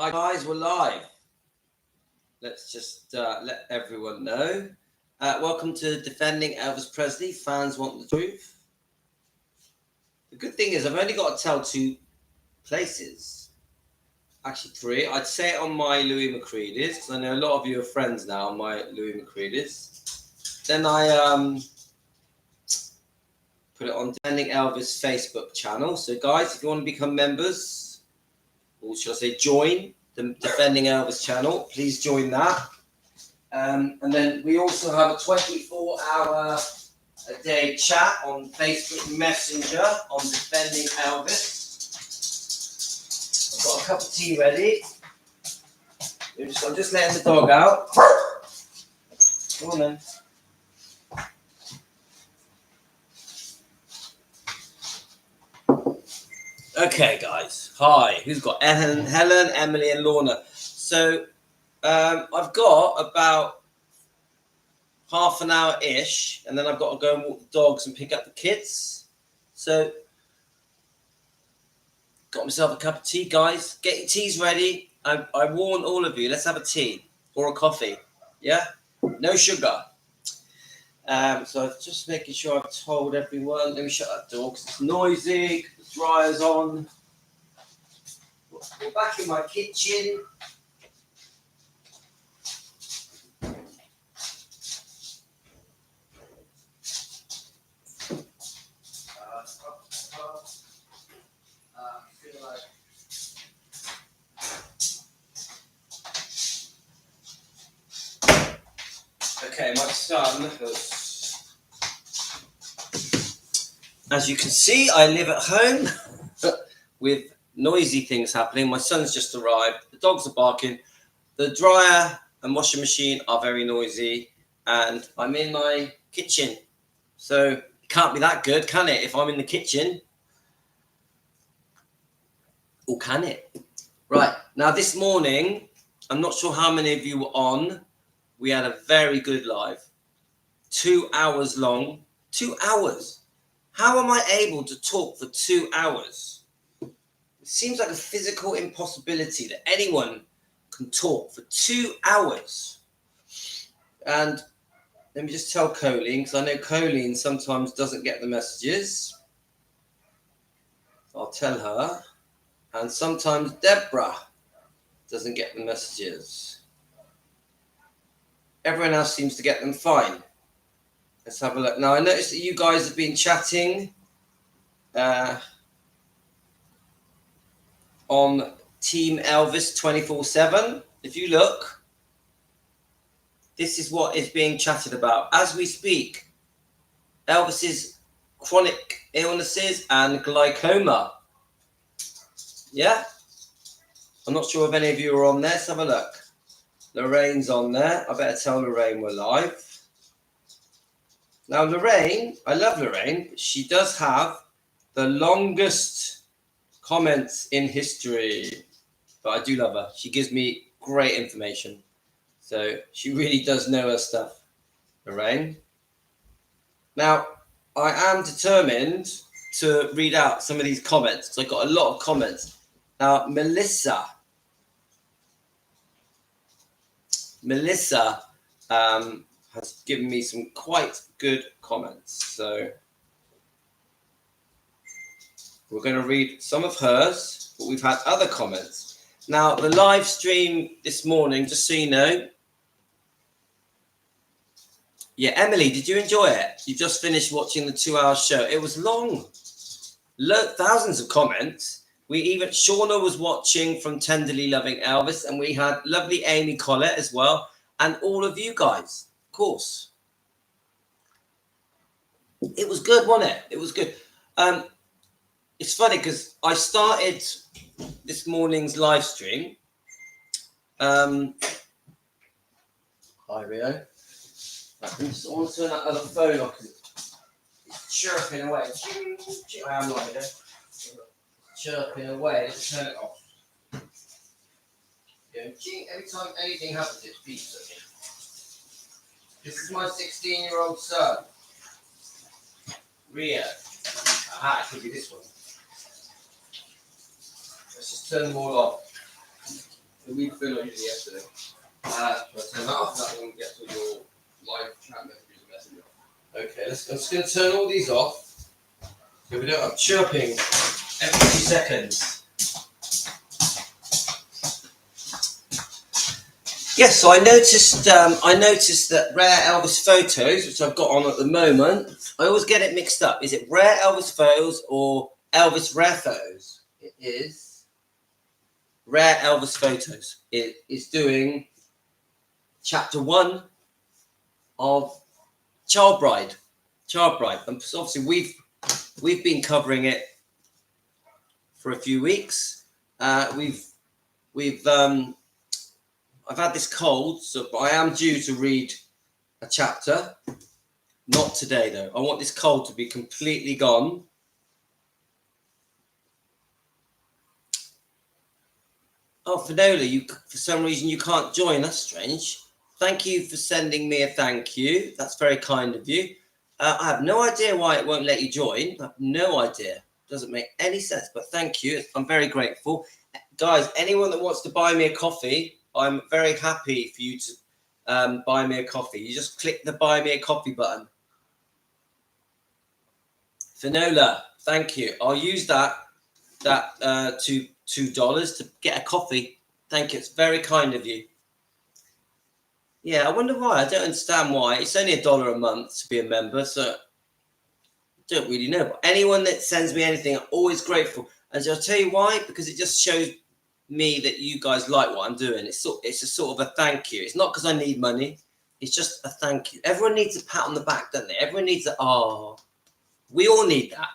Hi guys, we're live. Let's just let everyone know. Welcome to Defending Elvis Presley. Fans want the truth. The good thing is I've only got to tell two places. Actually three. I'd say it on my Louis McCready's because I know a lot of you are friends now on my Louis McCready's. Then I put it on Defending Elvis Facebook channel. So guys, if you want to become members, or should I say join the Defending Elvis channel, please join that. And then we also have a 24-hour-a-day chat on Facebook Messenger on Defending Elvis. I've got a cup of tea ready. I'm just letting the dog out. Come on then. Okay, guys. Hi. Who's got Ellen, Helen, Emily, and Lorna? So I've got about half an hour-ish, and then I've got to go and walk the dogs and pick up the kids. So got myself a cup of tea, guys. Get your teas ready. I warn all of you, let's have a tea or a coffee. Yeah? No sugar. So I'm just making sure I've told everyone. Let me shut that door because it's noisy. The dryer's on. We're back in my kitchen. Okay, my son has, as you can see, I live at home with noisy things happening. My son's just arrived. The dogs are barking. The dryer and washing machine are very noisy. And I'm in my kitchen. So it can't be that good, can it, if I'm in the kitchen? Or can it? Right, now this morning, I'm not sure how many of you were on. We had a very good live. 2 hours long. 2 hours. How am I able to talk for 2 hours? It seems like a physical impossibility that anyone can talk for 2 hours. And let me just tell Colleen, because I know Colleen sometimes doesn't get the messages. I'll tell her. And sometimes Deborah doesn't get the messages. Everyone else seems to get them fine. Let's have a look. Now, I noticed that you guys have been chatting on Team Elvis 24/7. If you look, this is what is being chatted about as we speak. Elvis's chronic illnesses and glaucoma. Yeah? I'm not sure if any of you are on there. Let's have a look. Lorraine's on there. I better tell Lorraine we're live. Now, Lorraine, I love Lorraine. She does have the longest comments in history. But I do love her. She gives me great information. So she really does know her stuff, Lorraine. Now, I am determined to read out some of these comments because I got a lot of comments. Now, Melissa has given me some quite good comments. So we're going to read some of hers, but we've had other comments. Now, the live stream this morning, just so you know. Yeah, Emily, did you enjoy it? You just finished watching the 2-hour show. It was long. Thousands of comments. Shauna was watching from Tenderly Loving Elvis, and we had lovely Amy Collett as well, and all of you guys, of course. It was good, wasn't it? It was good. It's funny because I started this morning's live stream. Hi, Rio. I want to turn that other phone off because it's chirping away. I am like it. Chirping away. Let's turn it off. Every time anything happens, it beeps at me. This is my 16-year-old son, Rio. Aha, it could be this one. Let's just turn them all off. The weed filled on you yesterday. Turn that off. That one gets all your live chat messages and messenger. Okay, I'm just going to turn all these off. So we don't have chirping every 2 seconds. Yes, so I noticed that Rare Elvis Photos, which I've got on at the moment, I always get it mixed up. Is it Rare Elvis Photos or Elvis Rare Photos? It is Rare Elvis Photos. It is doing chapter 1 of Child Bride. And so obviously we've been covering it for a few weeks. I've had this cold, so I am due to read a chapter. Not today, though. I want this cold to be completely gone. Oh, Finola, for some reason you can't join. That's strange. Thank you for sending me a thank you. That's very kind of you. I have no idea why it won't let you join. I have no idea. Doesn't make any sense, but thank you. I'm very grateful. Guys, anyone that wants to buy me a coffee, I'm very happy for you to buy me a coffee. You just click the buy me a coffee button. Finola, thank you. I'll use that $2 to get a coffee. Thank you. It's very kind of you. Yeah, I wonder why. I don't understand why. It's only $1 a month to be a member, so I don't really know. But anyone that sends me anything, I'm always grateful. And I'll tell you why, because it just shows me that you guys like what I'm doing. It's a sort of a thank you. It's not because I need money. It's just a thank you. Everyone needs a pat on the back, don't they? Everyone needs we all need that.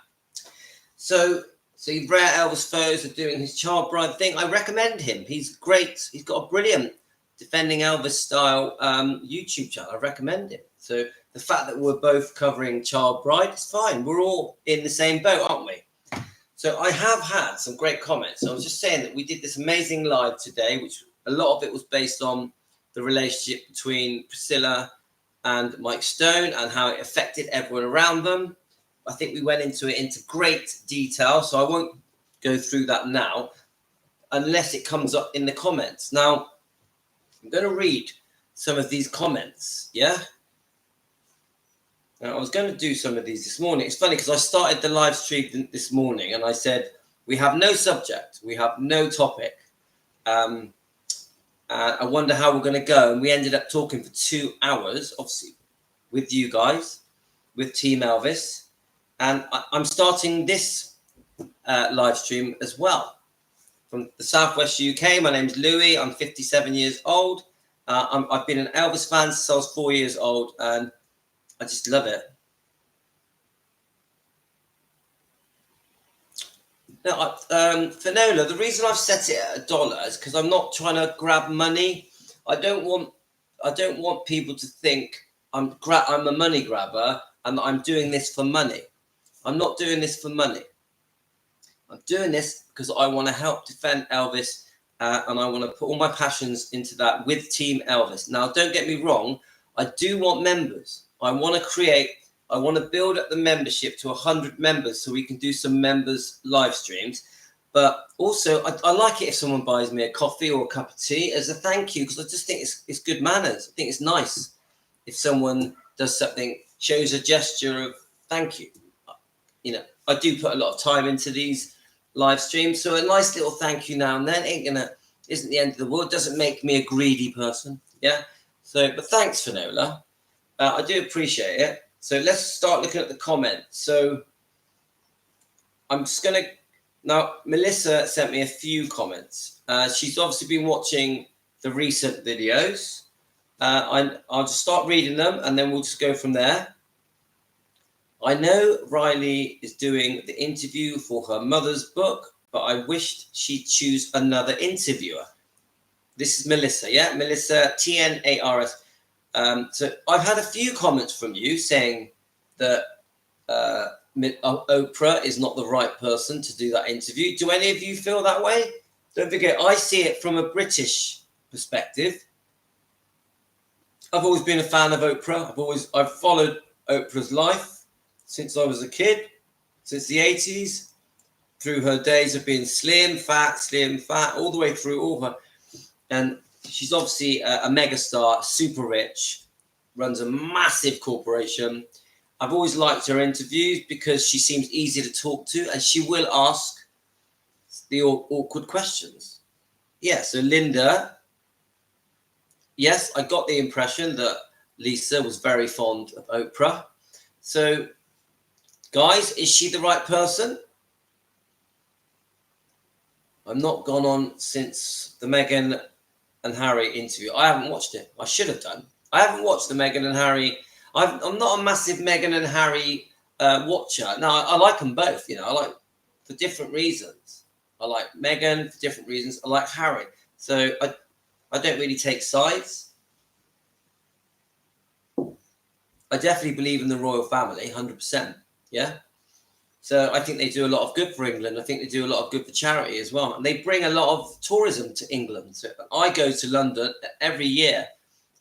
So Rare Elvis Photos are doing his Child Bride thing. I recommend him. He's great. He's got a brilliant Defending Elvis style YouTube channel. I recommend him. So the fact that we're both covering Child Bride is fine. We're all in the same boat, aren't we? So I have had some great comments. I was just saying that we did this amazing live today, which a lot of it was based on the relationship between Priscilla and Mike Stone and how it affected everyone around them. I think we went into great detail, so I won't go through that now unless it comes up in the comments. Now, I'm going to read some of these comments, yeah? Now, I was going to do some of these this morning. It's funny because I started the live stream this morning and I said, we have no subject. We have no topic. I wonder how we're going to go. And we ended up talking for 2 hours, obviously, with you guys, with Team Elvis. And I'm starting this live stream as well. From the Southwest UK, my name's Louis. I'm 57 years old. I've been an Elvis fan since I was 4 years old. And I just love it. Now, Finola, the reason I've set it at $1 is because I'm not trying to grab money. I don't want people to think I'm a money grabber and that I'm doing this for money. I'm not doing this for money. I'm doing this because I want to help defend Elvis and I want to put all my passions into that with Team Elvis. Now, don't get me wrong. I do want members. I want to build up the membership to 100 members so we can do some members live streams. But also, I like it if someone buys me a coffee or a cup of tea as a thank you, because I just think it's good manners. I think it's nice if someone does something, shows a gesture of thank you. You know, I do put a lot of time into these live streams, so a nice little thank you now and then isn't the end of the world. Doesn't make me a greedy person. Yeah. So, but thanks, Finola. I do appreciate it. So let's start looking at the comments. So I'm just going to... Now, Melissa sent me a few comments. She's obviously been watching the recent videos. I'll just start reading them and then we'll just go from there. I know Riley is doing the interview for her mother's book, but I wished she'd choose another interviewer. This is Melissa, yeah? Melissa, TNARS. So I've had a few comments from you saying that Oprah is not the right person to do that interview. Do any of you feel that way? Don't forget, I see it from a British perspective. I've always been a fan of Oprah. I've followed Oprah's life since I was a kid, since the 80s, through her days of being slim, fat, all the way through all her And she's obviously a megastar, super rich, runs a massive corporation. I've always liked her interviews because she seems easy to talk to, and she will ask the awkward questions. Yeah, so Linda, yes, I got the impression that Lisa was very fond of Oprah. So, guys, is she the right person? I've not gone on since the Meghan and Harry interview. I haven't watched it. I should have done. I haven't watched the Meghan and Harry. I'm not a massive Meghan and Harry watcher. No, I like them both. You know, I like for different reasons. I like Meghan for different reasons. I like Harry. So I don't really take sides. I definitely believe in the royal family, 100%. Yeah. So I think they do a lot of good for England. I think they do a lot of good for charity as well. And they bring a lot of tourism to England. So I go to London every year,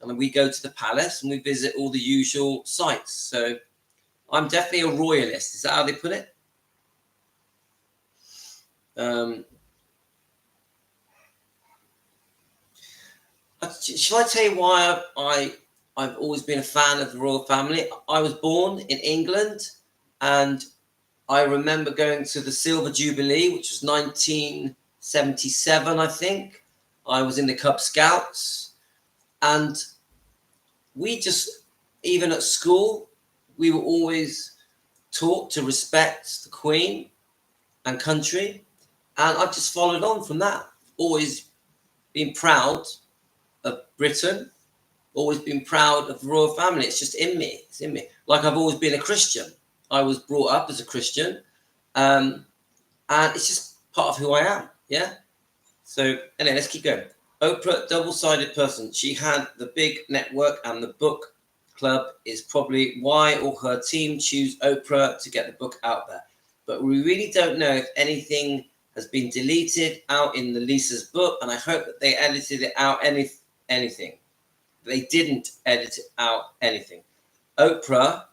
and we go to the palace and we visit all the usual sites. So I'm definitely a royalist. Is that how they put it? Shall I tell you why I've always been a fan of the royal family? I was born in England, and I remember going to the Silver Jubilee, which was 1977, I think. I was in the Cub Scouts, and we just, even at school, we were always taught to respect the Queen and country, and I've just followed on from that. Always been proud of Britain, always been proud of the royal family. It's just in me. It's in me. Like I've always been a Christian. I was brought up as a Christian, and it's just part of who I am. Yeah. So anyway, let's keep going. Oprah, double-sided person. She had the big network, and the book club is probably why all her team choose Oprah to get the book out there. But we really don't know if anything has been deleted out in the Lisa's book, and I hope that they edited it out anything. They didn't edit out anything. Oprah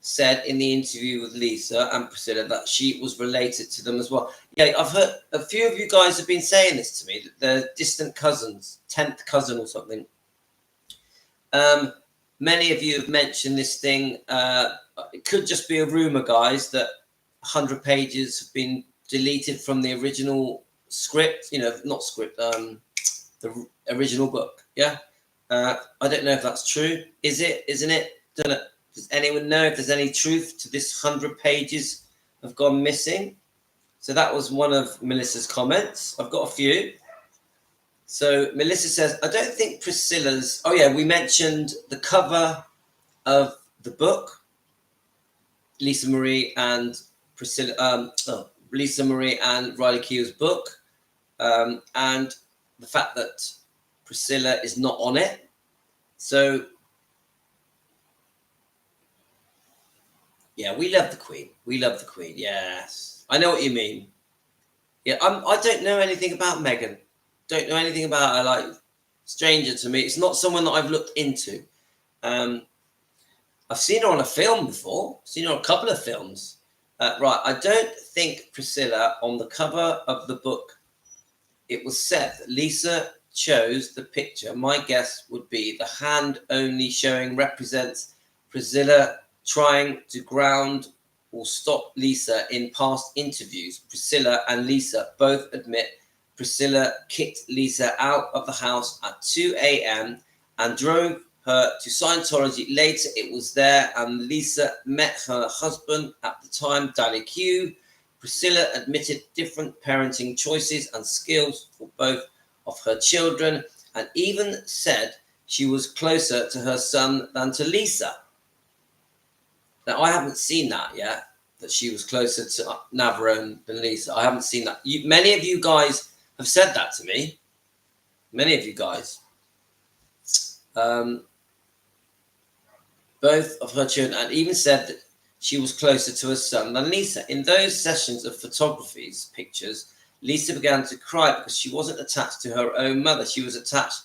said in the interview with Lisa and Priscilla that she was related to them as well. Yeah, I've heard a few of you guys have been saying this to me, that they're distant cousins, 10th cousin or something. Many of you have mentioned this thing. It could just be a rumor, guys, that 100 pages have been deleted from the original script, not script, the original book. Yeah. I don't know if that's true. Is it? Isn't it? Don't know. Does anyone know if there's any truth to this 100 pages have gone missing? So that was one of Melissa's comments. I've got a few. So Melissa says, I don't think Priscilla's... Oh, yeah, we mentioned the cover of the book, Lisa Marie and Priscilla... Lisa Marie and Riley Keough's book, and the fact that Priscilla is not on it. So... yeah, we love the Queen. We love the Queen. Yes, I know what you mean. Yeah, I don't know anything about Meghan. Don't know anything about her. Like, stranger to me. It's not someone that I've looked into. I've seen her on a film before. Seen her on a couple of films. Right. I don't think Priscilla on the cover of the book. It was said that Lisa chose the picture. My guess would be the hand only showing represents Priscilla trying to ground or stop Lisa in past interviews. Priscilla and Lisa both admit Priscilla kicked Lisa out of the house at 2 a.m. and drove her to Scientology. Later, it was there, and Lisa met her husband at the time, Daddy Q. Priscilla admitted different parenting choices and skills for both of her children, and even said she was closer to her son than to Lisa. Now, I haven't seen that yet, that she was closer to Navarone than Lisa. I haven't seen that. Many of you guys have said that to me. Many of you guys. Both of her children, and even said that she was closer to her son than Lisa. In those sessions of photography's pictures, Lisa began to cry because she wasn't attached to her own mother. She was attached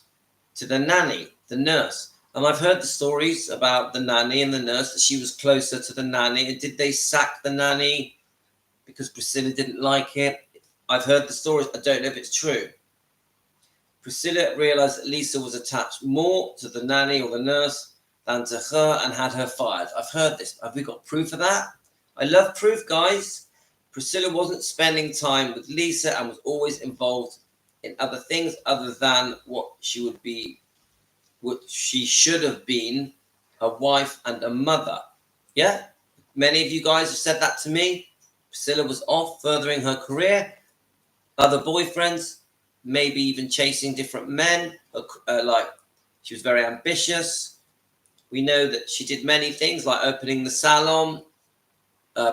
to the nanny, the nurse. And I've heard the stories about the nanny and the nurse, that she was closer to the nanny. And did they sack the nanny because Priscilla didn't like it? I've heard the stories. I don't know if it's true. Priscilla realized that Lisa was attached more to the nanny or the nurse than to her and had her fired. I've heard this. Have we got proof of that? I love proof, guys. Priscilla wasn't spending time with Lisa and was always involved in other things other than what she should have been, a wife and a mother. Yeah? Many of you guys have said that to me. Priscilla was off furthering her career, other boyfriends, maybe even chasing different men. Like, she was very ambitious. We know that she did many things like opening the salon,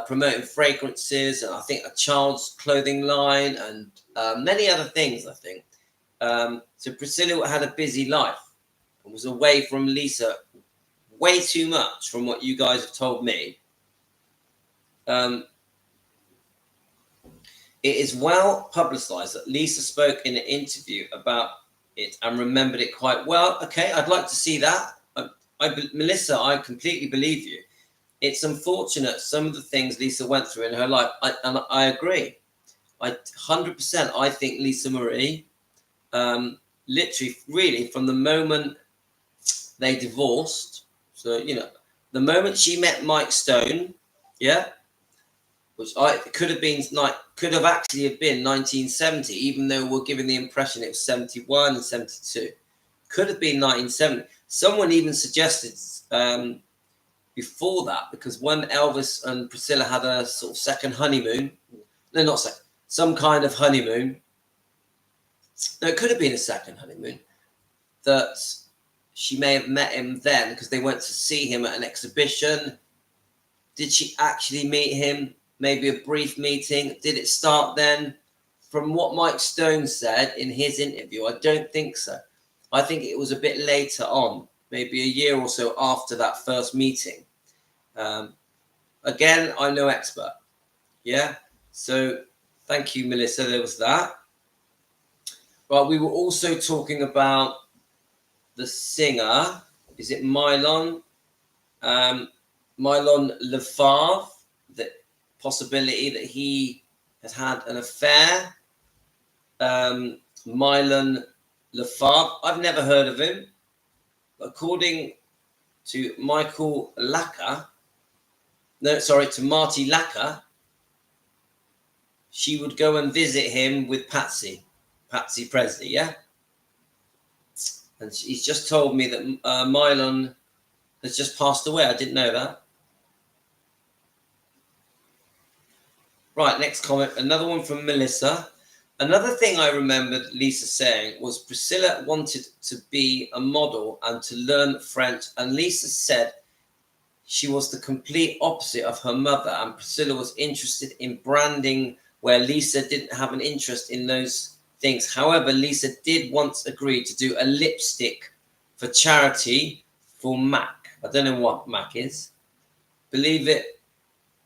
promoting fragrances, and I think a child's clothing line, and many other things, I think. So Priscilla had a busy life and was away from Lisa way too much from what you guys have told me. It is well publicized that Lisa spoke in an interview about it and remembered it quite well. Okay, I'd like to see that. Melissa, I completely believe you. It's unfortunate some of the things Lisa went through in her life, and I agree. 100%. I think Lisa Marie, literally, really, from the moment they divorced, so the moment she met Mike Stone, yeah, which could have actually been 1970, even though we're given the impression it was 71 and 72. Could have been 1970. Someone even suggested before that, because when Elvis and Priscilla had a sort of second honeymoon, no, not second, some kind of honeymoon. No, it could have been a second honeymoon, that she may have met him then because they went to see him at an exhibition. Did she actually meet him? Maybe a brief meeting. Did it start then? From what Mike Stone said in his interview, I don't think so. I think it was a bit later on, maybe a year or so after that first meeting. Again, I'm no expert. Yeah. So thank you, Melissa. There was that. But we were also talking about the singer. Is it Milan? Milan La Fave. The possibility that he has had an affair. Milan La Fave. I've never heard of him. According to Marty Lacker, she would go and visit him with Patsy Presley, yeah? And he's just told me that Milan has just passed away. I didn't know that. Right, next comment. Another one from Melissa. Another thing I remembered Lisa saying was Priscilla wanted to be a model and to learn French, and Lisa said she was the complete opposite of her mother, and Priscilla was interested in branding where Lisa didn't have an interest in those things. However, Lisa did once agree to do a lipstick for charity for MAC. I don't know what MAC is. Believe it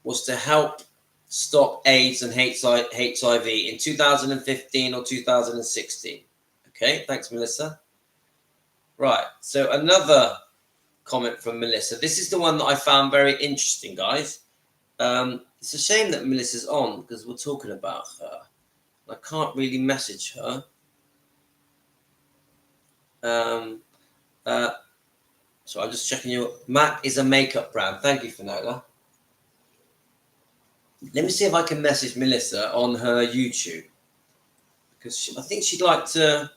was to help stop AIDS and HIV in 2015 or 2016. Okay, thanks, Melissa. Right, so another comment from Melissa. This is the one that I found very interesting, guys. It's a shame that Melissa's on because we're talking about her. I can't really message her. So I'm just checking your... MAC is a makeup brand. Thank you, Finola. Let me see if I can message Melissa on her YouTube, because I think she'd like to.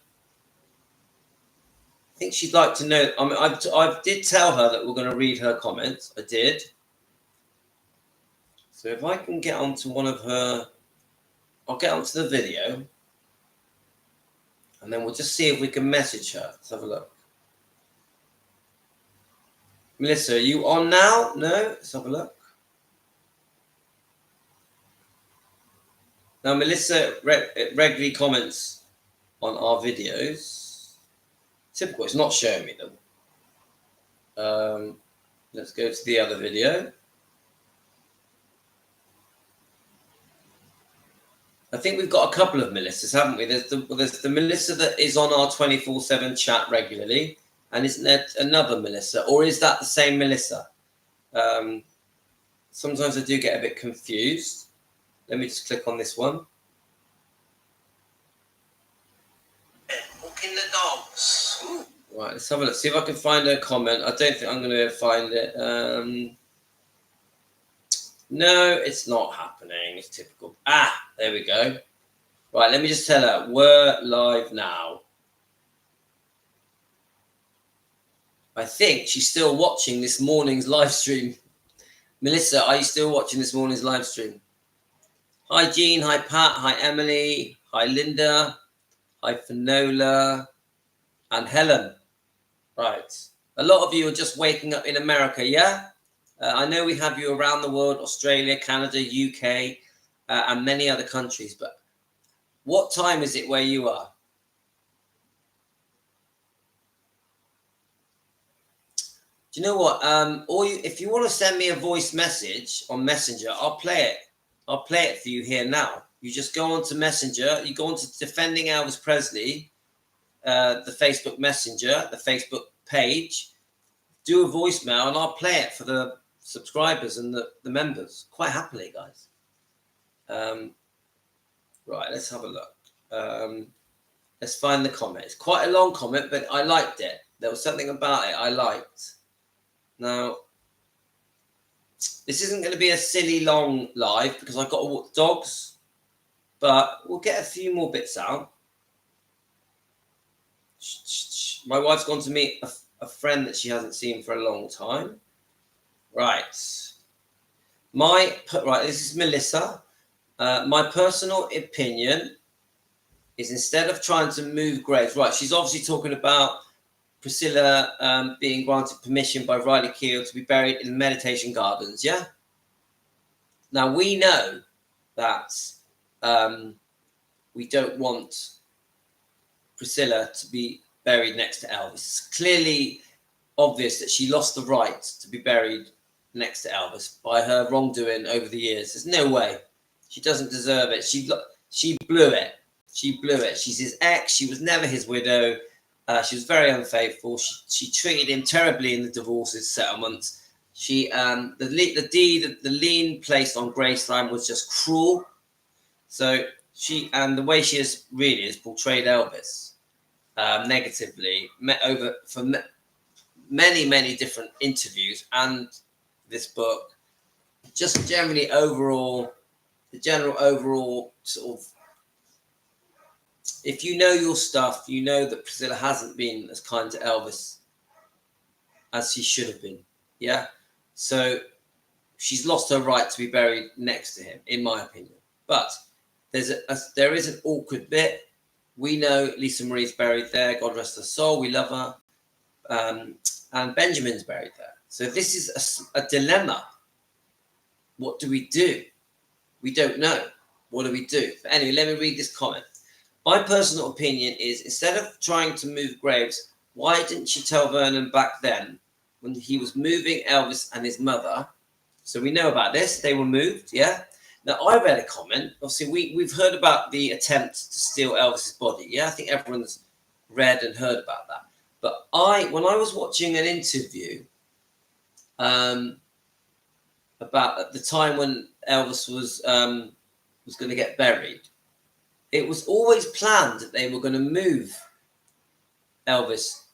I think she'd like to know. I mean, I did tell her that we're going to read her comments. I did. So if I can get onto one of her, I'll get onto the video, and then we'll just see if we can message her. Let's have a look. Melissa, are you on now? No. Let's have a look. Now, Melissa regularly comments on our videos. Typical, it's not showing me them. Let's go to the other video. I think we've got a couple of Melissas, haven't we? There's the Melissa that is on our 24/7 chat regularly, and isn't there another Melissa, or is that the same Melissa? Sometimes I do get a bit confused. Let me just click on this one. Walking the dogs. Ooh. Right, let's have a look. See if I can find a comment. I don't think I'm going to find it. No, it's not happening. It's typical. There we go. Right, let me just tell her. We're live now. I think she's still watching this morning's live stream. Melissa, are you still watching this morning's live stream? Hi, Jean. Hi, Pat. Hi, Emily. Hi, Linda. Hi, Finola. And Helen. Right. A lot of you are just waking up in America, yeah? I know we have you around the world, Australia, Canada, UK, and many other countries. But what time is it where you are? Do you know what? If you want to send me a voice message on Messenger, I'll play it. I'll play it for you here now. You just go on to Messenger. You go on to Defending Elvis Presley, the Facebook Messenger, the Facebook page. Do a voicemail, and I'll play it for the subscribers and the members quite happily, guys. Right, let's have a look. Let's find the comment. It's quite a long comment, but I liked it. There was something about it I liked. Now, this isn't going to be a silly long live because I've got to walk the dogs, but we'll get a few more bits out. My wife's gone to meet a friend that she hasn't seen for a long time. Right. This is Melissa. My personal opinion is instead of trying to move graves, right, she's obviously talking about Priscilla being granted permission by Riley Keough to be buried in meditation gardens, yeah? Now, we know that we don't want Priscilla to be buried next to Elvis. It's clearly obvious that she lost the right to be buried next to Elvis by her wrongdoing over the years. There's no way. She doesn't deserve it. She blew it. She blew it. She's his ex. She was never his widow. She was very unfaithful. She treated him terribly in the divorces settlements. The lien placed on Graceland was just cruel. So the way she has portrayed Elvis negatively for many different interviews and this book, just the general overall sort of. If you know your stuff, you know that Priscilla hasn't been as kind to Elvis as she should have been. Yeah. So she's lost her right to be buried next to him, in my opinion. But there is an awkward bit. We know Lisa Marie's buried there. God rest her soul. We love her. And Benjamin's buried there. So this is a dilemma. What do we do? We don't know. What do we do? But anyway, let me read this comment. My personal opinion is instead of trying to move graves, why didn't she tell Vernon back then when he was moving Elvis and his mother? So we know about this. They were moved, yeah? Now, I read a comment. Obviously, we've heard about the attempt to steal Elvis's body, yeah? I think everyone's read and heard about that. But when I was watching an interview about at the time when Elvis was going to get buried, it was always planned that they were going to move Elvis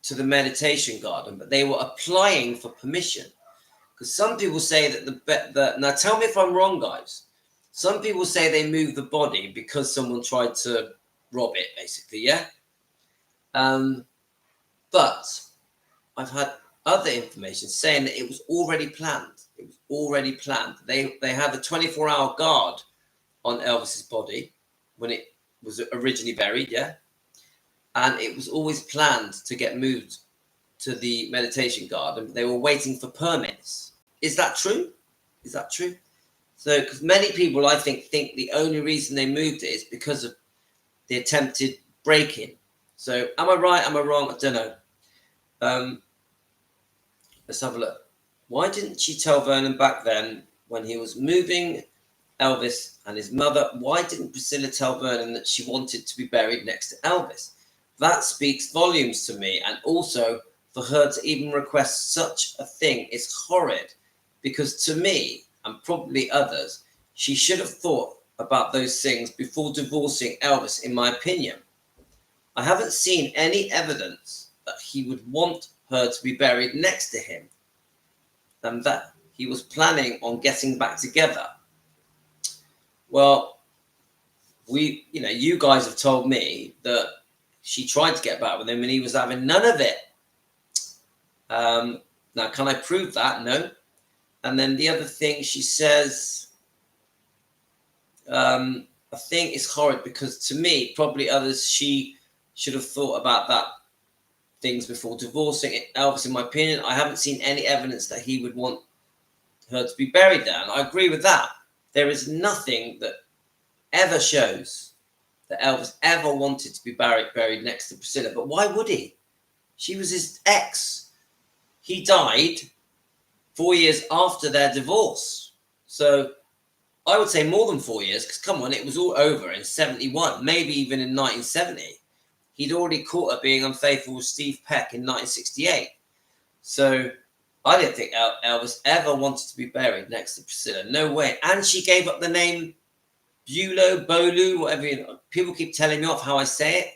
to the meditation garden, but they were applying for permission. Because some people say that now tell me if I'm wrong, guys. Some people say they moved the body because someone tried to rob it, basically, yeah? But I've had other information saying that it was already planned. It was already planned. They had a 24-hour guard on Elvis's body when it was originally buried, yeah? And it was always planned to get moved to the meditation garden. They were waiting for permits. Is that true? Is that true? So, because many people, I think the only reason they moved it is because of the attempted break-in. So, am I right? Am I wrong? I don't know. Let's have a look. Why didn't she tell Vernon back then when he was moving Elvis and his mother? Why didn't Priscilla tell Vernon that she wanted to be buried next to Elvis? That speaks volumes to me. And also, for her to even request such a thing is horrid. Because to me, and probably others, she should have thought about those things before divorcing Elvis, in my opinion. I haven't seen any evidence that he would want her to be buried next to him and that he was planning on getting back together. Well, you guys have told me that she tried to get back with him and he was having none of it. Now, can I prove that? No. And then the other thing she says, I think it's horrid because to me, probably others, she should have thought about that things before divorcing. Elvis, in my opinion, I haven't seen any evidence that he would want her to be buried there. And I agree with that. There is nothing that ever shows that Elvis ever wanted to be buried next to Priscilla. But why would he? She was his ex. He died 4 years after their divorce. So I would say more than 4 years, because come on, it was all over in 71, maybe even in 1970. He'd already caught her being unfaithful with Steve Peck in 1968. So I don't think Elvis ever wanted to be buried next to Priscilla. No way. And she gave up the name Bolu, whatever. People keep telling me off how I say it.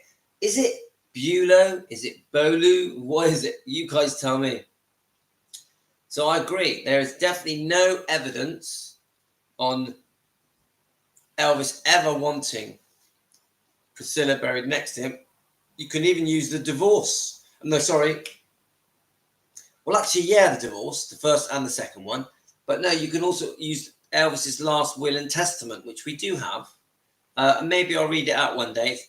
Is it Bulo? Is it Bolu? What is it? You guys tell me. So I agree. There is definitely no evidence on Elvis ever wanting Priscilla buried next to him. You can even use the divorce. No, sorry. Well, actually, yeah, the divorce, the first and the second one. But no, you can also use Elvis's last will and testament, which we do have. Maybe I'll read it out one day.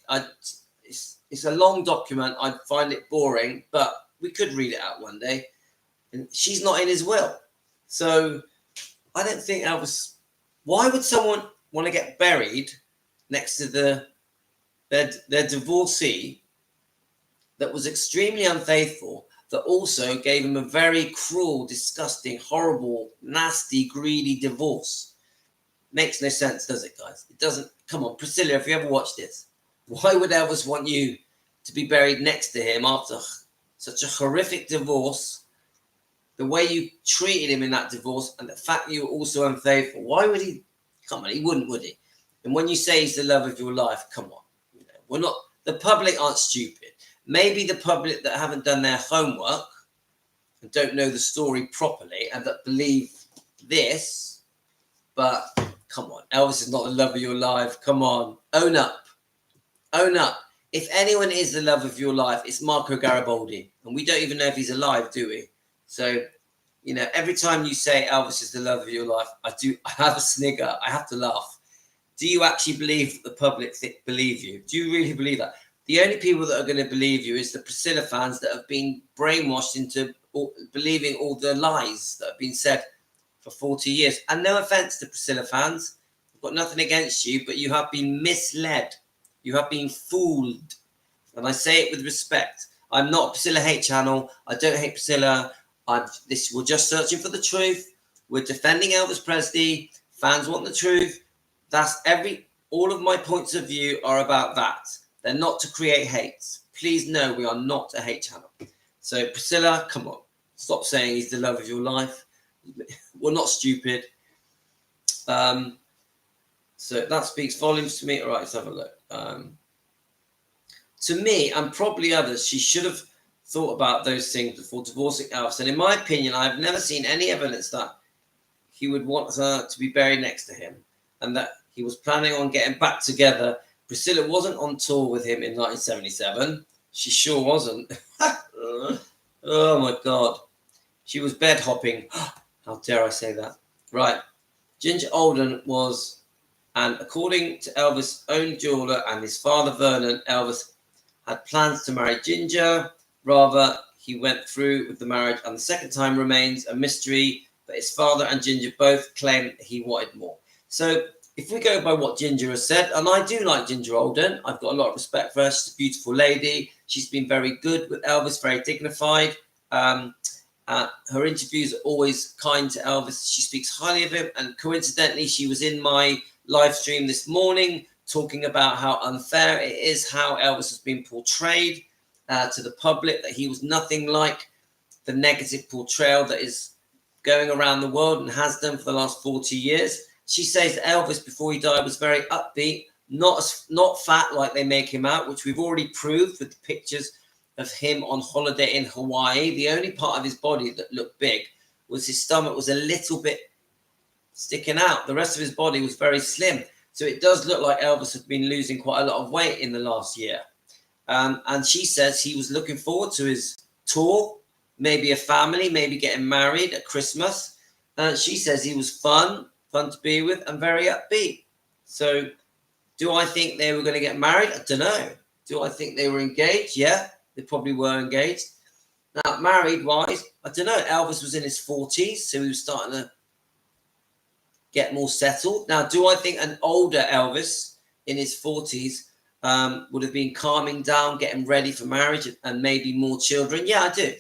It's a long document. I find it boring, but we could read it out one day. And she's not in his will. So I don't think Elvis... Why would someone want to get buried next to their divorcee that was extremely unfaithful, that also gave him a very cruel, disgusting, horrible, nasty, greedy divorce? Makes no sense, does it, guys? It doesn't. Come on, Priscilla, if you ever watched this, why would Elvis want you to be buried next to him after such a horrific divorce? The way you treated him in that divorce and the fact you were also unfaithful. Why would he? Come on, he wouldn't, would he? And when you say he's the love of your life, come on. We're not, the public aren't stupid. Maybe the public that haven't done their homework and don't know the story properly and that believe this, but come on, Elvis is not the love of your life. Come on, own up. Own up. If anyone is the love of your life, it's Marco Garibaldi. And we don't even know if he's alive, do we? So, every time you say Elvis is the love of your life, I have a snigger. I have to laugh. Do you actually believe that the public believe you? Do you really believe that? The only people that are going to believe you is the Priscilla fans that have been brainwashed into believing all the lies that have been said for 40 years. And no offense to Priscilla fans. I've got nothing against you, but you have been misled. You have been fooled. And I say it with respect. I'm not a Priscilla hate channel. I don't hate Priscilla. We're just searching for the truth. We're defending Elvis Presley. Fans want the truth. All of my points of view are about that. They're not to create hate. Please know we are not a hate channel. So Priscilla, come on. Stop saying he's the love of your life. We're not stupid. So that speaks volumes to me. All right, let's have a look. To me, and probably others, she should have thought about those things before divorcing Elvis. And in my opinion, I've never seen any evidence that he would want her to be buried next to him and that he was planning on getting back together. Priscilla wasn't on tour with him in 1977. She sure wasn't. Oh, my God. She was bed hopping. How dare I say that? Right. Ginger Alden was, and according to Elvis' own jeweler and his father, Vernon, Elvis had plans to marry Ginger. Rather, he went through with the marriage, and the second time remains a mystery, but his father and Ginger both claim he wanted more. So if we go by what Ginger has said, and I do like Ginger Alden, I've got a lot of respect for her. She's a beautiful lady. She's been very good with Elvis, very dignified. Her interviews are always kind to Elvis. She speaks highly of him. And coincidentally, she was in my live stream this morning talking about how unfair it is, how Elvis has been portrayed to the public, that he was nothing like the negative portrayal that is going around the world and has done for the last 40 years. She says that Elvis, before he died, was very upbeat, not fat like they make him out, which we've already proved with the pictures of him on holiday in Hawaii. The only part of his body that looked big was his stomach was a little bit sticking out. The rest of his body was very slim. So it does look like Elvis had been losing quite a lot of weight in the last year. And she says he was looking forward to his tour, maybe a family, maybe getting married at Christmas. She says he was fun to be with and very upbeat. So do I think they were going to get married? I don't know. Do I think they were engaged? Yeah, they probably were engaged. Now, married-wise, I don't know. Elvis was in his 40s, so he was starting to get more settled. Now, do I think an older Elvis in his 40s would have been calming down, getting ready for marriage and maybe more children? Yeah, I do.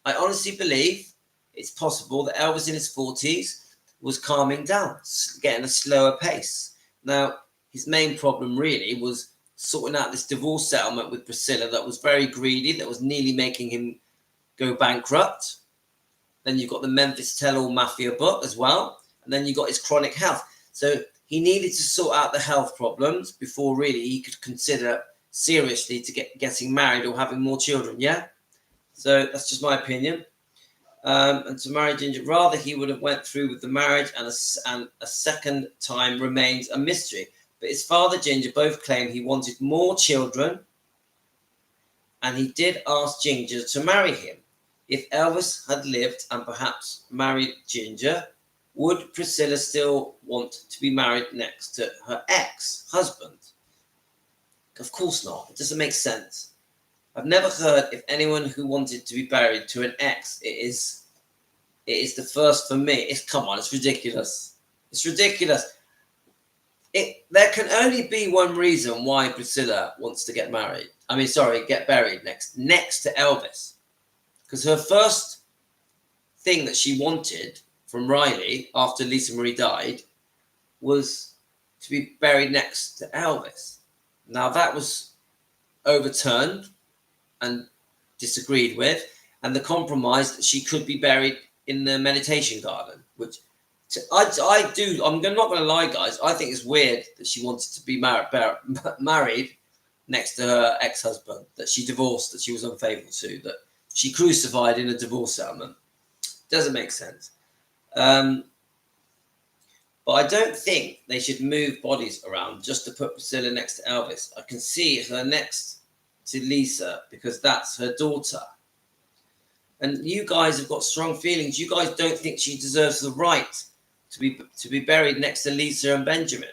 I honestly believe it's possible that Elvis in his 40s was calming down, getting a slower pace. Now, his main problem really was sorting out this divorce settlement with Priscilla that was very greedy, that was nearly making him go bankrupt. Then you've got the Memphis Tell-All Mafia book as well. And then you got his chronic health. So he needed to sort out the health problems before really he could consider seriously to getting married or having more children. Yeah. So that's just my opinion. And to marry Ginger, rather he would have went through with the marriage, and a second time remains a mystery. But his father, Ginger, both claim he wanted more children, and he did ask Ginger to marry him. If Elvis had lived and perhaps married Ginger, would Priscilla still want to be married next to her ex-husband? Of course not. It doesn't make sense. I've never heard if anyone who wanted to be married to an ex, it is the first for me. It's ridiculous. It's ridiculous. There can only be one reason why Priscilla wants to get buried next to Elvis. Because her first thing that she wanted from Riley after Lisa Marie died was to be buried next to Elvis. Now that was overturned and disagreed with, and the compromise that she could be buried in the meditation garden, which I'm not going to lie, guys. I think it's weird that she wanted to be married next to her ex-husband, that she divorced, that she was unfaithful to, that she crucified in a divorce settlement. Doesn't make sense. But I don't think they should move bodies around just to put Priscilla next to Elvis. I can see her next to Lisa because that's her daughter. And you guys have got strong feelings. You guys don't think she deserves the right to be buried next to Lisa and Benjamin.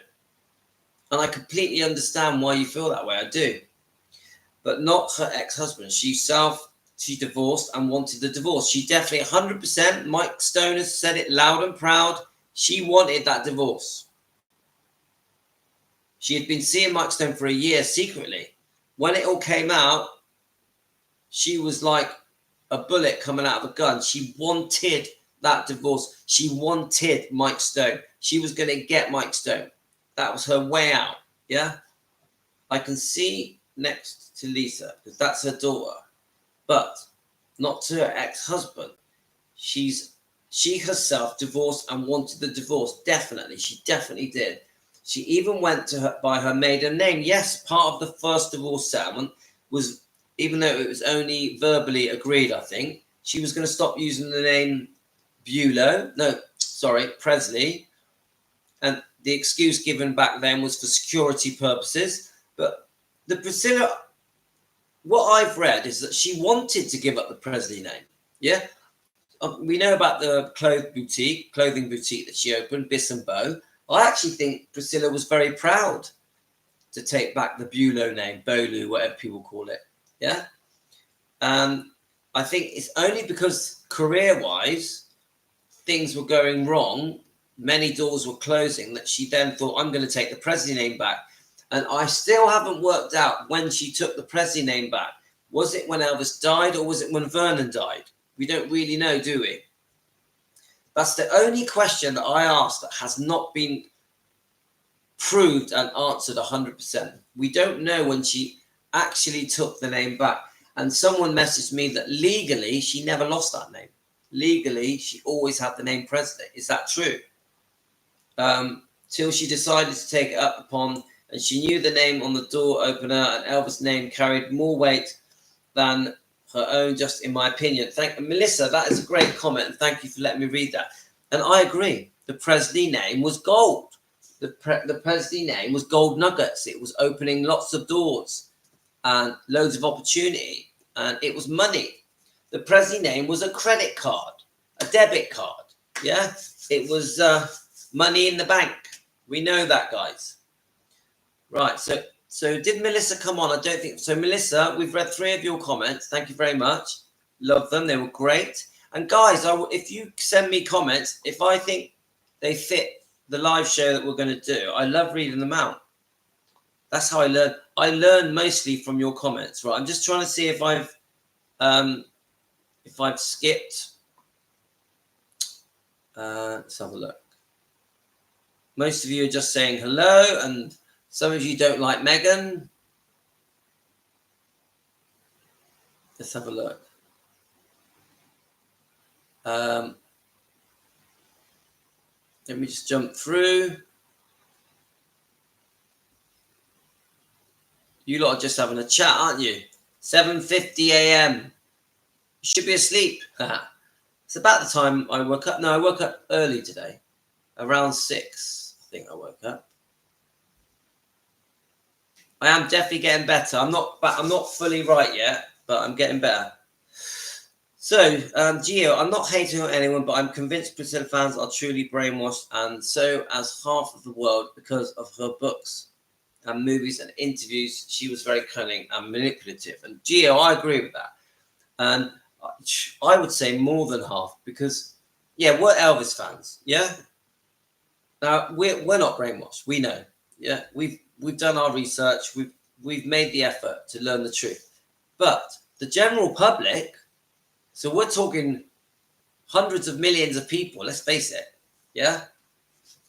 And I completely understand why you feel that way. I do. But not her ex-husband. She divorced and wanted the divorce. She definitely 100%, Mike Stone has said it loud and proud, she wanted that divorce. She had been seeing Mike Stone for a year secretly. When it all came out, she was like a bullet coming out of a gun. She wanted that divorce. She wanted Mike Stone. She was going to get Mike Stone. That was her way out. Yeah. I can see next to Lisa because that's her daughter, but not to her ex-husband. She herself divorced and wanted the divorce. Definitely. She definitely did. She even went to her by her maiden name. Yes, part of the first divorce settlement was, even though it was only verbally agreed, I think, she was going to stop using the name Presley. And the excuse given back then was for security purposes. But the Priscilla, what I've read is that she wanted to give up the Presley name. Yeah. We know about the clothing boutique that she opened, Biss and Bo. I actually think Priscilla was very proud to take back the Bulow name, Bolu, whatever people call it. Yeah. I think it's only because career-wise, things were going wrong, many doors were closing, that she then thought, I'm going to take the Presley name back. And I still haven't worked out when she took the Presley name back. Was it when Elvis died or was it when Vernon died? We don't really know, do we? That's the only question that I asked that has not been proved and answered 100%. We don't know when she actually took the name back. And someone messaged me that legally she never lost that name. Legally, she always had the name Presley. Is that true? Till she decided to take it up upon and she knew the name on the door opener, and Elvis' name carried more weight than her own, just in my opinion. Thank Melissa, that is a great comment, and thank you for letting me read that. And I agree. The Presley name was gold. The Presley name was gold nuggets. It was opening lots of doors and loads of opportunity, and it was money. The Presley name was a credit card, a debit card. Yeah, it was money in the bank. We know that, guys. Right, so did Melissa come on? I don't think so. Melissa, we've read 3 of your comments. Thank you very much. Love them. They were great. And guys, if you send me comments, if I think they fit the live show that we're going to do, I love reading them out. That's how I learn. I learn mostly from your comments. Right, I'm just trying to see if I've skipped. Let's have a look. Most of you are just saying hello, and some of you don't like Megan. Let's have a look. Let me just jump through. You lot are just having a chat, aren't you? 7:50 a.m. You should be asleep. It's about the time I woke up. No, I woke up early today. Around 6, I think I woke up. I am definitely getting better. I'm not fully right yet, but I'm getting better. So, Gio, I'm not hating on anyone, but I'm convinced Priscilla fans are truly brainwashed, and so as half of the world, because of her books and movies and interviews. She was very cunning and manipulative. And Gio, I agree with that. And I would say more than half, because, yeah, we're Elvis fans, yeah? Now, we're not brainwashed. We know, yeah? We've done our research. We've made the effort to learn the truth. But the general public, so we're talking hundreds of millions of people, let's face it, yeah?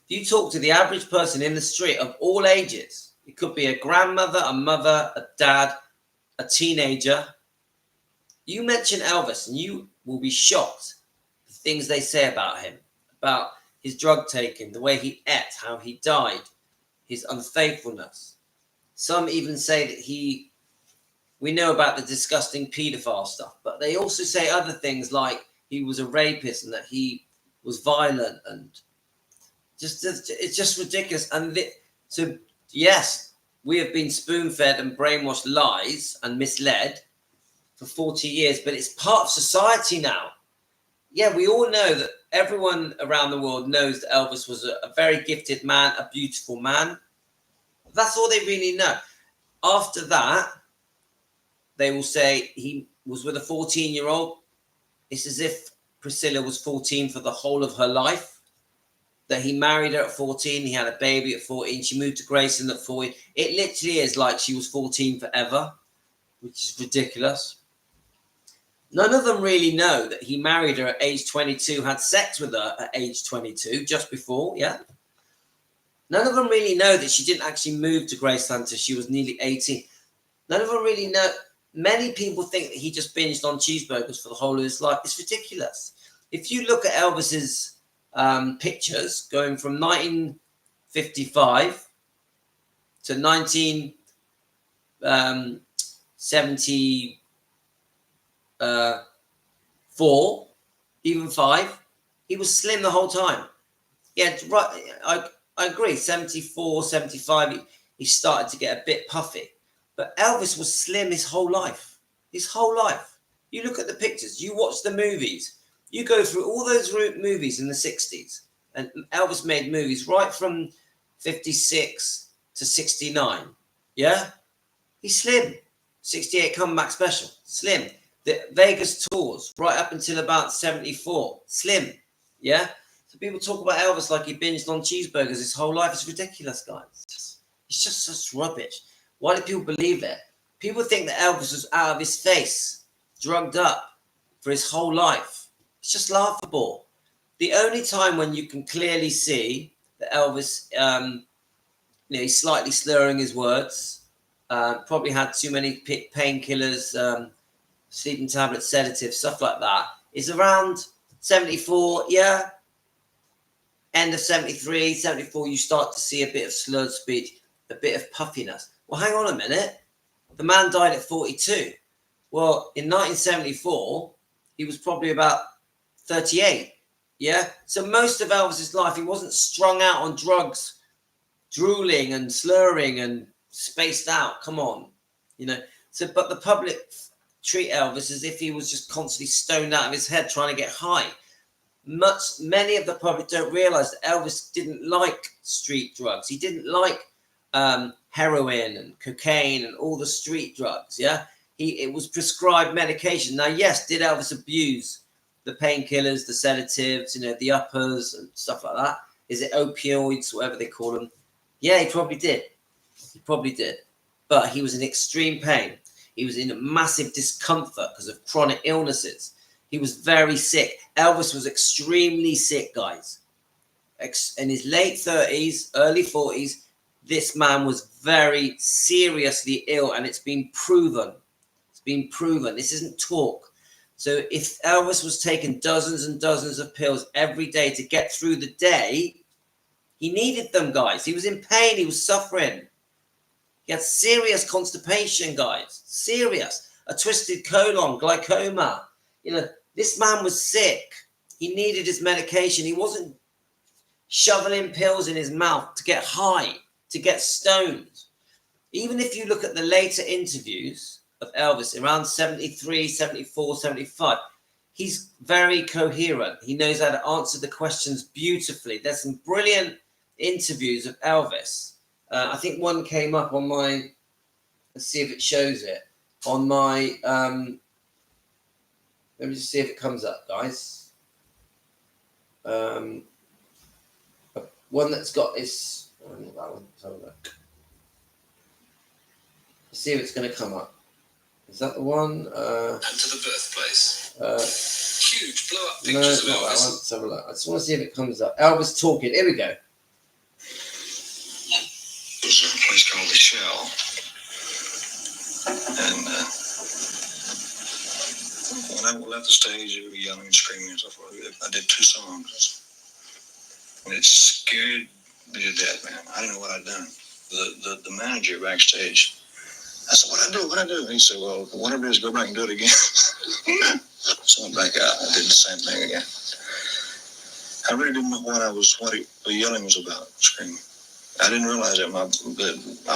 If you talk to the average person in the street of all ages, it could be a grandmother, a mother, a dad, a teenager. You mention Elvis and you will be shocked at the things they say about him, about his drug taking, the way he ate, how he died, his unfaithfulness. Some even say that we know about the disgusting paedophile stuff, but they also say other things like he was a rapist and that he was violent, and it's just ridiculous. And so, yes, we have been spoon-fed and brainwashed lies and misled for 40 years, but it's part of society now. Yeah, we all know that everyone around the world knows that Elvis was a very gifted man, a beautiful man. That's all they really know. After that, they will say he was with a 14-year-old. It's as if Priscilla was 14 for the whole of her life, that he married her at 14, he had a baby at 14, she moved to Graceland at 14. It literally is like she was 14 forever, which is ridiculous. None of them really know that he married her at age 22, had sex with her at age 22, just before, yeah? None of them really know that she didn't actually move to Graceland until she was nearly 18. None of them really know. Many people think that he just binged on cheeseburgers for the whole of his life. It's ridiculous. If you look at Elvis's pictures going from 1955 to 1974, even 5, he was slim the whole time. Yeah, right. I agree. 74, 75, he started to get a bit puffy. But Elvis was slim his whole life. His whole life. You look at the pictures. You watch the movies. You go through all those movies in the 60s. And Elvis made movies right from 56 to 69. Yeah? He's slim. 68 Comeback Special. Slim. The Vegas tours right up until about 74. Slim. Yeah? So people talk about Elvis like he binged on cheeseburgers his whole life. It's ridiculous, guys. It's just such rubbish. Why do people believe it? People think that Elvis was out of his face, drugged up for his whole life. It's just laughable. The only time when you can clearly see that Elvis, he's slightly slurring his words, probably had too many painkillers, sleeping tablets, sedatives, stuff like that, is around 74, yeah? End of 73, 74, you start to see a bit of slurred speech. a bit of puffiness. Well, hang on a minute. The man died at 42. Well, in 1974, he was probably about 38. Yeah. So most of Elvis's life, he wasn't strung out on drugs, drooling and slurring and spaced out. Come on, you know. So, but the public treat Elvis as if he was just constantly stoned out of his head trying to get high. Many of the public don't realize that Elvis didn't like street drugs. He didn't like heroin and cocaine and all the street drugs. Yeah, it was prescribed medication. Now, yes, did Elvis abuse the painkillers, the sedatives, you know, the uppers and stuff like that? Is it opioids, whatever they call them? Yeah, he probably did. He probably did. But he was in extreme pain. He was in massive discomfort because of chronic illnesses. He was very sick. Elvis was extremely sick, guys. In his late 30s, early 40s, this man was very seriously ill, and it's been proven. It's been proven. This isn't talk. So if Elvis was taking dozens and dozens of pills every day to get through the day, he needed them, guys. He was in pain. He was suffering. He had serious constipation, guys. Serious. A twisted colon, glaucoma. You know, this man was sick. He needed his medication. He wasn't shoveling pills in his mouth to get high, to get stoned. Even if you look at the later interviews of Elvis around 73, 74, 75, he's very coherent. He knows how to answer the questions beautifully. There's some brilliant interviews of Elvis. I think one came up on my, let's see if it shows it, on my, let me just see if it comes up, guys. One that's got this, oh, not that one, let's have a look. Let's see if it's going to come up. Is that the one? And to the birthplace. Huge blow up No, pictures it's not of that Elvis. one. Let's have a look. I just want to see if it comes up. Elvis talking. Here we go. There's a place called the Shell. And when I left the stage, they were yelling and screaming and so forth. I did 2 songs. And it scared me to death, man. I didn't know what I'd done. The manager backstage, I said, what'd I do? And he said, well, whatever it is, go back and do it again. So I went back out. I did the same thing again. I really didn't know what the yelling was about, screaming. I didn't realize that I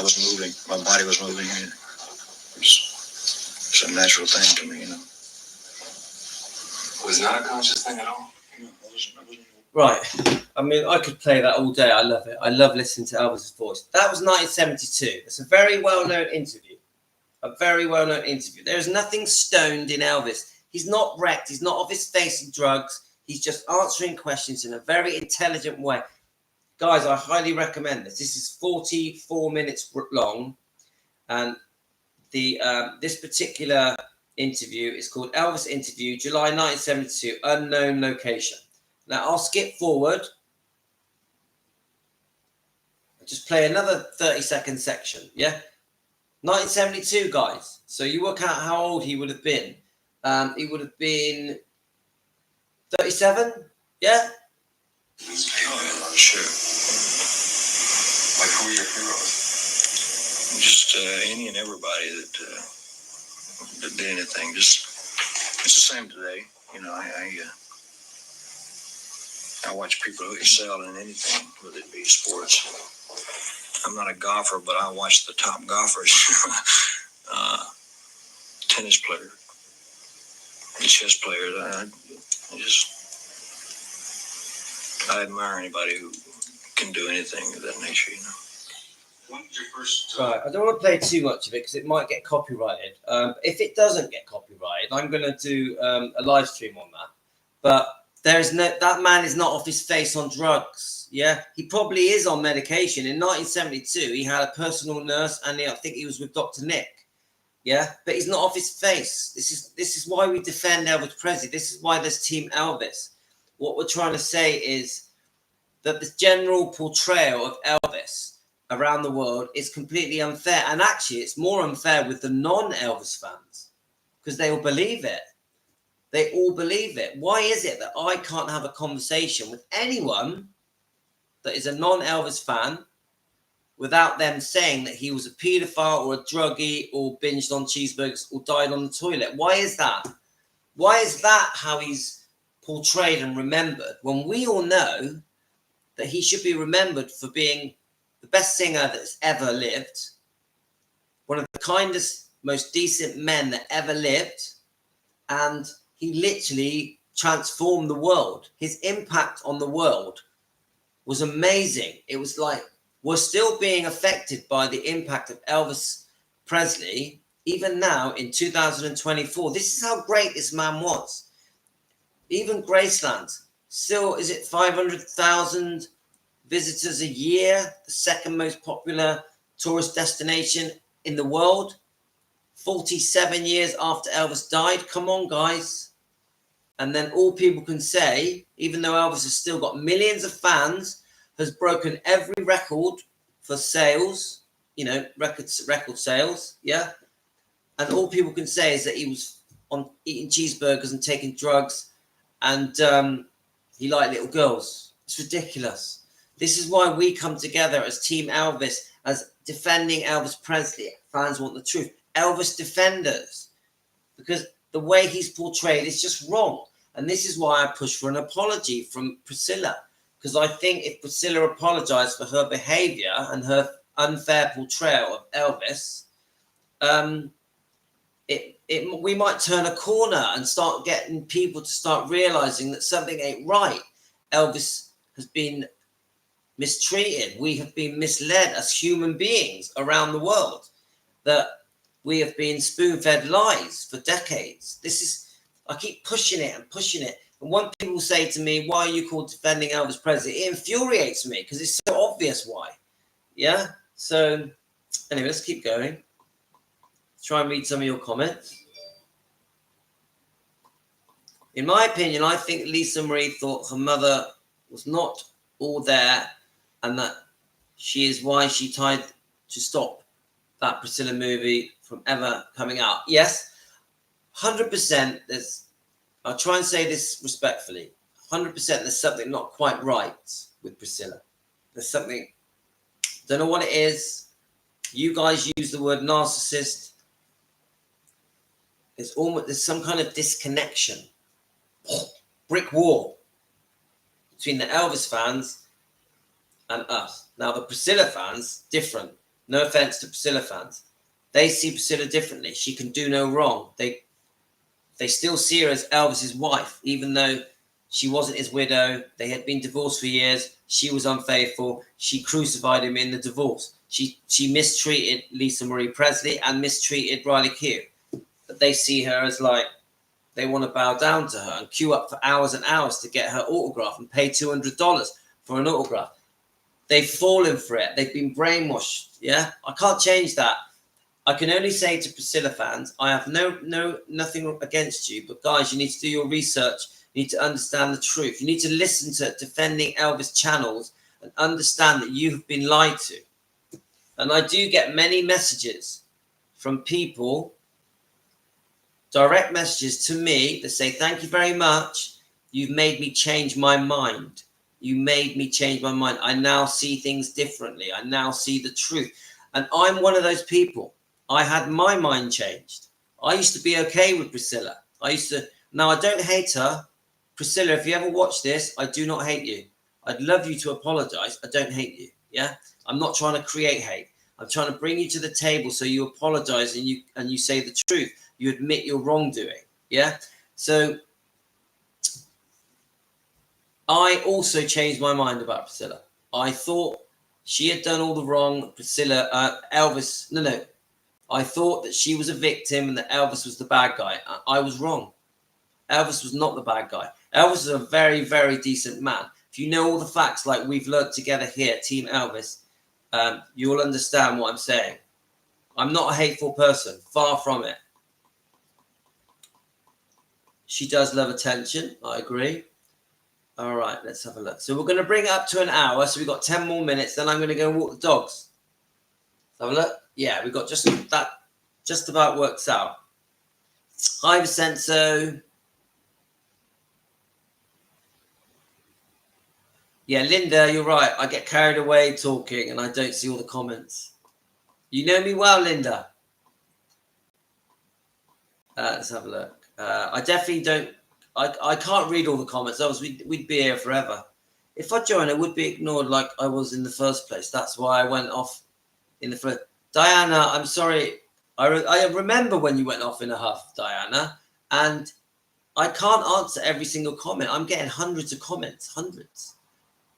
was moving. My body was moving. It's a natural thing to me, you know. Was not a conscious thing at all? No, I wasn't. Right. I mean, I could play that all day. I love it. I love listening to Elvis's voice. That was 1972. It's a very well-known interview. A very well-known interview. There is nothing stoned in Elvis. He's not wrecked. He's not off his face in drugs. He's just answering questions in a very intelligent way. Guys, I highly recommend this. This is 44 minutes long. And this particular interview is called Elvis Interview, July 1972, Unknown Location. Now, I'll skip forward. I'll just play another 30-second section, yeah? 1972, guys. So you work out how old he would have been. He would have been 37, yeah? Oh, yeah, sure. Like, who are your heroes? Just any and everybody that did anything. Just, it's the same today. You know, I watch people who excel in anything, whether it be sports. I'm not a golfer, but I watch the top golfers. Tennis players, chess players. I admire anybody who can do anything of that nature, you know. When did you first... Right, I don't want to play too much of it because it might get copyrighted. If it doesn't get copyrighted, I'm going to do a live stream on that. But that man is not off his face on drugs. Yeah, he probably is on medication. In 1972, he had a personal nurse, and I think he was with Dr. Nick. Yeah, but he's not off his face. This is why we defend Elvis Presley. This is why there's Team Elvis. What we're trying to say is that the general portrayal of Elvis around the world is completely unfair. And actually, it's more unfair with the non-Elvis fans because they all believe it. They all believe it. Why is it that I can't have a conversation with anyone that is a non-Elvis fan without them saying that he was a paedophile or a druggie or binged on cheeseburgers or died on the toilet. Why is that? Why is that how he's portrayed and remembered, when we all know that he should be remembered for being the best singer that's ever lived, one of the kindest, most decent men that ever lived, and he literally transformed the world. His impact on the world was amazing. It was like, we're still being affected by the impact of Elvis Presley, even now in 2024. This is how great this man was. Even Graceland, still, is it 500,000 visitors a year? The second most popular tourist destination in the world. 47 years after Elvis died. Come on, guys. And then all people can say, even though Elvis has still got millions of fans, has broken every record for sales, you know, record sales, yeah? And all people can say is that he was on eating cheeseburgers and taking drugs, and he liked little girls. It's ridiculous. This is why we come together as Team Elvis, as defending Elvis Presley. Fans want the truth. Elvis defenders. Because the way he's portrayed is just wrong. And this is why I push for an apology from Priscilla. Because I think if Priscilla apologized for her behavior and her unfair portrayal of Elvis, we might turn a corner and start getting people to start realizing that something ain't right. Elvis has been mistreated. We have been misled as human beings around the world. That we have been spoon-fed lies for decades. I keep pushing it and pushing it. And when people say to me, why are you called defending Elvis Presley? It infuriates me because it's so obvious why. Yeah? So, anyway, let's keep going. Let's try and read some of your comments. In my opinion, I think Lisa Marie thought her mother was not all there, and that she is why she tried to stop that Priscilla movie from ever coming out. Yes, 100%. I'll try and say this respectfully. 100% there's something not quite right with Priscilla. There's something, don't know what it is. You guys use the word narcissist. There's some kind of disconnection. Brick wall between the Elvis fans and us. Now the Priscilla fans, different. No offense to Priscilla fans. They see Priscilla differently. She can do no wrong. They still see her as Elvis's wife, even though she wasn't his widow. They had been divorced for years. She was unfaithful. She crucified him in the divorce. She mistreated Lisa Marie Presley and mistreated Riley Keough. But they see her as like, they want to bow down to her and queue up for hours and hours to get her autograph and pay $200 for an autograph. They've fallen for it. They've been brainwashed. Yeah, I can't change that. I can only say to Priscilla fans, I have nothing against you, but guys, you need to do your research. You need to understand the truth. You need to listen to Defending Elvis channels and understand that you have been lied to. And I do get many messages from people, direct messages to me that say, thank you very much. You've made me change my mind. You made me change my mind. I now see things differently. I now see the truth. And I'm one of those people. I had my mind changed. I used to be okay with Priscilla. Now I don't hate her. Priscilla, if you ever watch this, I do not hate you. I'd love you to apologize. I don't hate you. Yeah. I'm not trying to create hate. I'm trying to bring you to the table so you apologize and you say the truth. You admit your wrongdoing. Yeah. So I also changed my mind about Priscilla. I thought she had done all the wrong. Elvis. No. I thought that she was a victim and that Elvis was the bad guy. I was wrong. Elvis was not the bad guy. Elvis is a very, very decent man. If you know all the facts like we've learned together here, Team Elvis, you'll understand what I'm saying. I'm not a hateful person. Far from it. She does love attention. I agree. All right, let's have a look. So we're going to bring it up to an hour. So we've got 10 more minutes. Then I'm going to go walk the dogs. Let's have a look. Yeah, we've got just about works out. Hi, Vincenzo. Yeah, Linda, you're right. I get carried away talking and I don't see all the comments. You know me well, Linda. Let's have a look. I definitely don't. I can't read all the comments. Else we'd be here forever. If I join, I would be ignored like I was in the first place. That's why I went off in the first. Diana, I'm sorry. I remember when you went off in a huff, Diana, and I can't answer every single comment. I'm getting hundreds of comments, hundreds.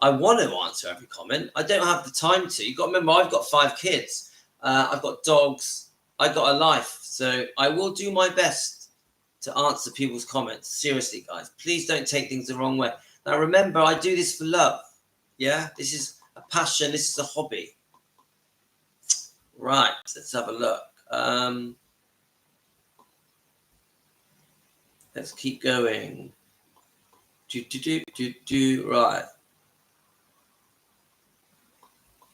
I want to answer every comment. I don't have the time to. You've got to remember, I've got 5 kids. I've got dogs. I've got a life. So I will do my best to answer people's comments. Seriously, guys, please don't take things the wrong way. Now, remember, I do this for love. Yeah, this is a passion. This is a hobby. Right, let's have a look. Let's keep going. Right.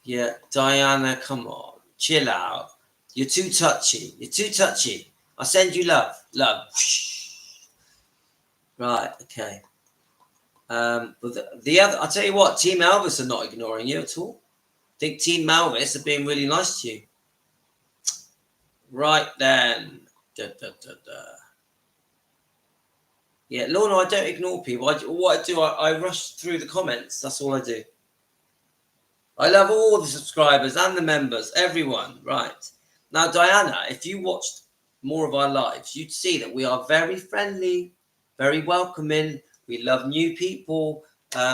Yeah, Diana, come on. Chill out. You're too touchy. You're too touchy. I'll send you love. Love. Right, okay. But the other, I'll tell you what, Team Elvis are not ignoring you at all. I think Team Elvis are being really nice to you. Right then. Yeah, Lorna, I don't ignore people. What I do, I rush through the comments. That's all I do. I love all the subscribers and the members, everyone. Right. Now, Diana, if you watched more of our lives, you'd see that we are very friendly, very welcoming. We love new people.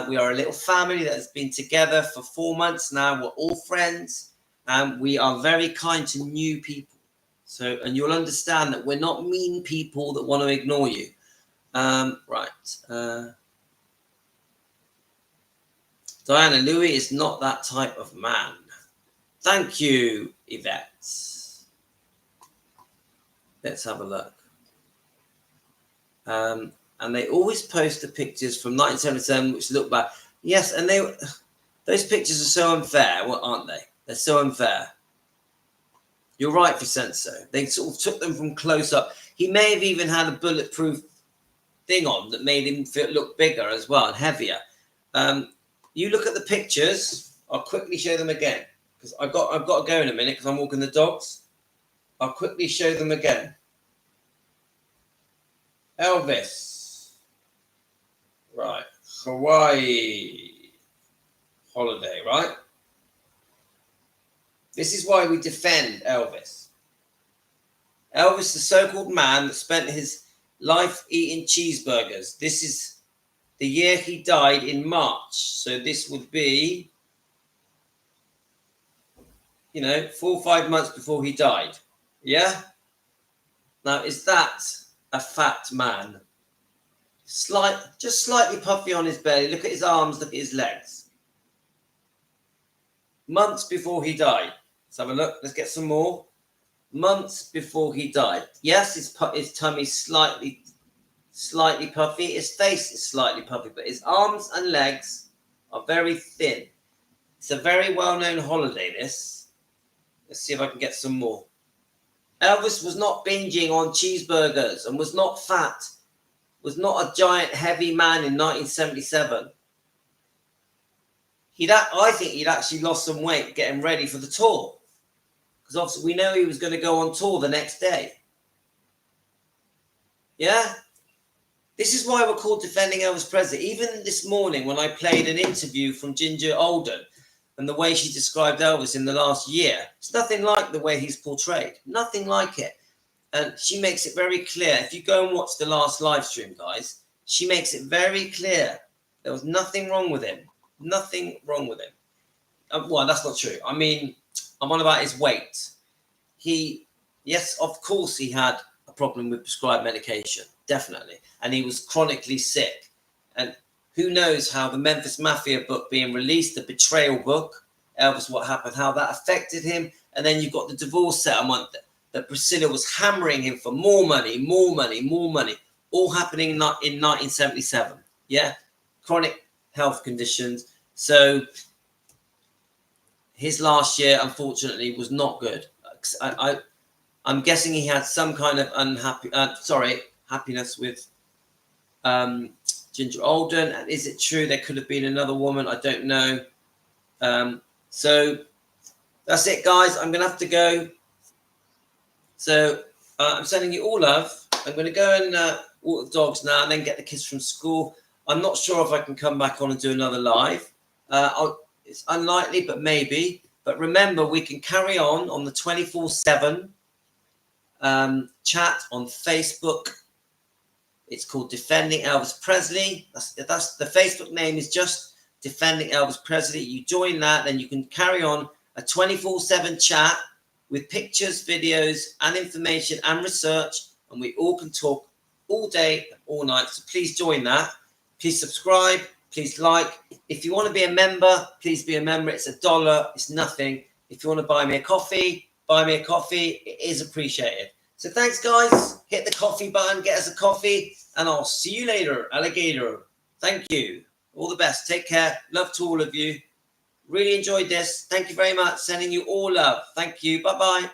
We are a little family that has been together for 4 months now. We're all friends. And we are very kind to new people. So, and you'll understand that we're not mean people that want to ignore you. Right. Diana, Louis is not that type of man. Thank you, Yvette. Let's have a look. And they always post the pictures from 1977, which look bad. Yes, and those pictures are so unfair, aren't they? They're so unfair. You're right, Vicenzo. They sort of took them from close up. He may have even had a bulletproof thing on that made him look bigger as well and heavier. You look at the pictures. I'll quickly show them again because I've got to go in a minute because I'm walking the dogs. I'll quickly show them again. Elvis, right? Hawaii holiday, right? This is why we defend Elvis. Elvis, the so-called man that spent his life eating cheeseburgers. This is the year he died in March. So this would be, 4 or 5 months before he died. Yeah? Now, is that a fat man? Just slightly puffy on his belly. Look at his arms, look at his legs. Months before he died. Let's have a look. Let's get some more. Months before he died. Yes, his tummy's slightly puffy. His face is slightly puffy, but his arms and legs are very thin. It's a very well-known holiday, this. Let's see if I can get some more. Elvis was not binging on cheeseburgers and was not fat, was not a giant, heavy man in 1977. I think he'd actually lost some weight getting ready for the tour. Because obviously we know he was going to go on tour the next day. Yeah? This is why we're called Defending Elvis Presley. Even this morning when I played an interview from Ginger Alden and the way she described Elvis in the last year, it's nothing like the way he's portrayed. Nothing like it. And she makes it very clear. If you go and watch the last live stream, guys, she makes it very clear. There was nothing wrong with him. Nothing wrong with him. Well, that's not true. I mean, I'm on about his weight. Yes, of course he had a problem with prescribed medication. Definitely. And he was chronically sick. And who knows how the Memphis Mafia book being released, the betrayal book, Elvis, what happened, how that affected him. And then you've got the divorce settlement that Priscilla was hammering him for more money, all happening in 1977. Yeah? Chronic health conditions. So his last year, unfortunately, was not good. I'm guessing he had some kind of happiness with Ginger Alden. And is it true there could have been another woman? I don't know. So that's it, guys. I'm going to have to go. So I'm sending you all love. I'm going to go and walk the dogs now and then get the kids from school. I'm not sure if I can come back on and do another live. It's unlikely, but maybe. But remember, we can carry on the 24/7 chat on Facebook. It's called Defending Elvis Presley. That's the Facebook name is just Defending Elvis Presley. You join that, then you can carry on a 24/7 chat with pictures, videos, and information and research, and we all can talk all day and all night. So please join that. Please subscribe. Please like. If you want to be a member, please be a member. It's $1. It's nothing. If you want to buy me a coffee, buy me a coffee. It is appreciated. So thanks, guys. Hit the coffee button. Get us a coffee. And I'll see you later, alligator. Thank you. All the best. Take care. Love to all of you. Really enjoyed this. Thank you very much. Sending you all love. Thank you. Bye-bye.